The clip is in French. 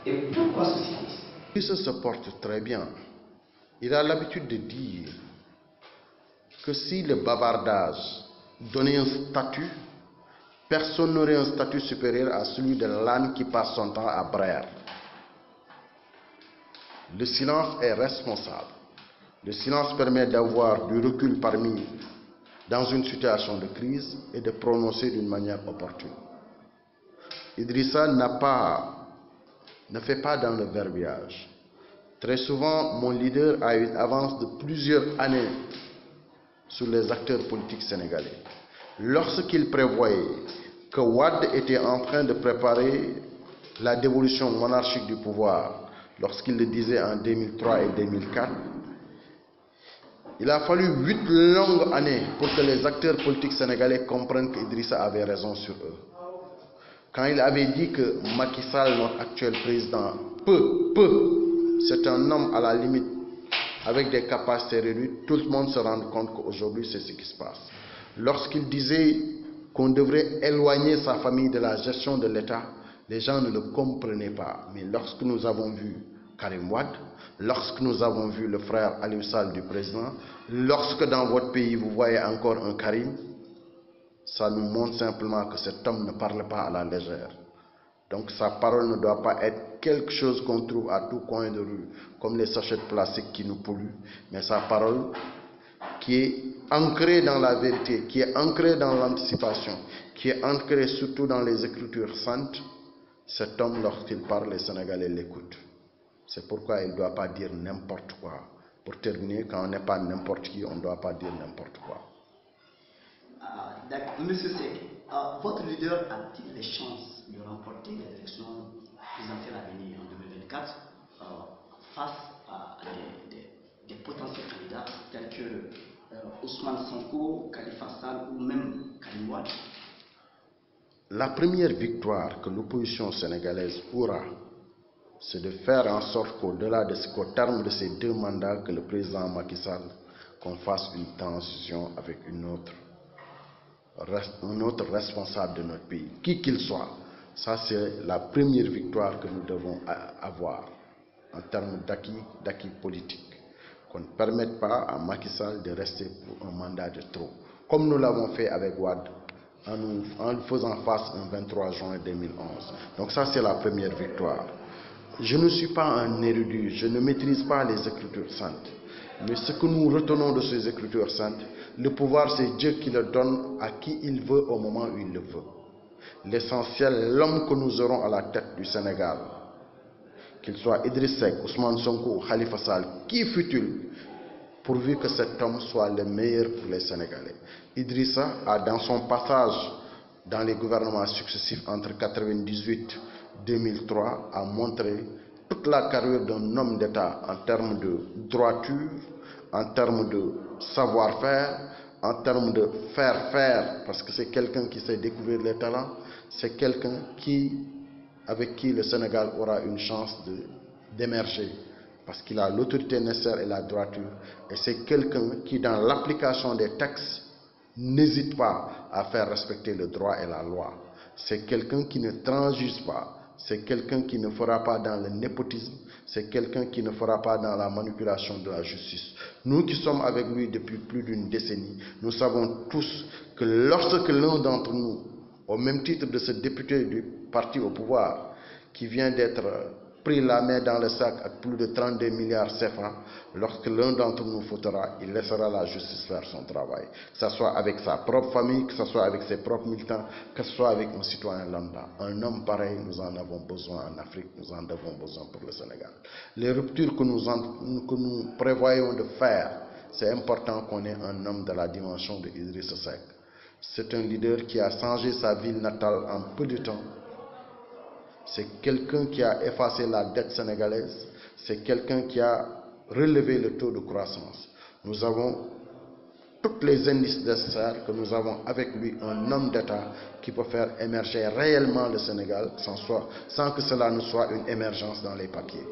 Et pourquoi ceci? Il se porte très bien. Il a l'habitude de dire que si le bavardage donnait un statut, personne n'aurait un statut supérieur à celui de l'âne qui passe son temps à braire. Le silence est responsable. Le silence permet d'avoir du recul dans une situation de crise et de prononcer d'une manière opportune. Idrissa ne fait pas dans le verbiage. Très souvent, mon leader a une avance de plusieurs années sur les acteurs politiques sénégalais. Lorsqu'il prévoyait que Wade était en train de préparer la dévolution monarchique du pouvoir, lorsqu'il le disait en 2003 et 2004, il a fallu 8 longues années pour que les acteurs politiques sénégalais comprennent qu'Idrissa avait raison sur eux. Quand il avait dit que Macky Sall, notre actuel président, c'est un homme à la limite, avec des capacités réduites, tout le monde se rend compte qu'aujourd'hui c'est ce qui se passe. Lorsqu'il disait qu'on devrait éloigner sa famille de la gestion de l'État, les gens ne le comprenaient pas. Mais lorsque nous avons vu Karim Wade, lorsque nous avons vu le frère Aliou Sall du président, lorsque dans votre pays vous voyez encore un Karim, ça nous montre simplement que cet homme ne parle pas à la légère. Donc sa parole ne doit pas être quelque chose qu'on trouve à tout coin de rue, comme les sachets de plastique qui nous polluent, mais sa parole qui est ancrée dans la vérité, qui est ancrée dans l'anticipation, qui est ancrée surtout dans les Écritures saintes. Cet homme, lorsqu'il parle, les Sénégalais l'écoutent. C'est pourquoi il ne doit pas dire n'importe quoi. Pour terminer, quand on n'est pas n'importe qui, on ne doit pas dire n'importe quoi. Monsieur Seck, votre leader a-t-il les chances de remporter les élections présidentielles à venir en 2024 face à des potentiels candidats tels que Ousmane Sonko, Khalifa Sall ou même Karim Wade? La première victoire que l'opposition sénégalaise aura, c'est de faire en sorte qu'au terme de ces 2 mandats que le président Macky Sall, qu'on fasse une transition avec un autre responsable de notre pays, qui qu'il soit. Ça, c'est la première victoire que nous devons avoir en termes d'acquis politique. Qu'on ne permette pas à Macky Sall de rester pour un mandat de trop, comme nous l'avons fait avec Wade, en lui faisant face un 23 juin 2011. Donc ça, c'est la première victoire. Je ne suis pas un érudit, je ne maîtrise pas les Écritures saintes. Mais ce que nous retenons de ces Écritures saintes, le pouvoir, c'est Dieu qui le donne à qui il veut au moment où il le veut. L'essentiel, l'homme que nous aurons à la tête du Sénégal, qu'il soit Idriss Seck, Ousmane Sonko ou Khalifa Sall, qui fut-il, pourvu que cet homme soit le meilleur pour les Sénégalais. Idrissa a, dans son passage dans les gouvernements successifs entre 1998 et 2003, a montré toute la carrure d'un homme d'État en termes de droiture, en termes de savoir-faire, en termes de faire, parce que c'est quelqu'un qui sait découvrir les talents, c'est quelqu'un avec qui le Sénégal aura une chance d'émerger, parce qu'il a l'autorité nécessaire et la droiture, et c'est quelqu'un qui, dans l'application des textes, n'hésite pas à faire respecter le droit et la loi. C'est quelqu'un qui ne transige pas, c'est quelqu'un qui ne fera pas dans le népotisme, c'est quelqu'un qui ne fera pas dans la manipulation de la justice. Nous qui sommes avec lui depuis plus d'une décennie, nous savons tous que lorsque l'un d'entre nous, au même titre de ce député du parti au pouvoir, qui vient d'être pris la main dans le sac avec plus de 32 milliards CFA, lorsque l'un d'entre nous fautera, il laissera la justice faire son travail. Que ce soit avec sa propre famille, que ce soit avec ses propres militants, que ce soit avec un citoyen lambda. Un homme pareil, nous en avons besoin en Afrique, nous en avons besoin pour le Sénégal. Les ruptures que nous prévoyons de faire, c'est important qu'on ait un homme de la dimension de Idrissa Seck. C'est un leader qui a changé sa ville natale en peu de temps. C'est quelqu'un qui a effacé la dette sénégalaise. C'est quelqu'un qui a relevé le taux de croissance. Nous avons tous les indices nécessaires que nous avons avec lui un homme d'État qui peut faire émerger réellement le Sénégal sans que cela ne soit une émergence dans les papiers.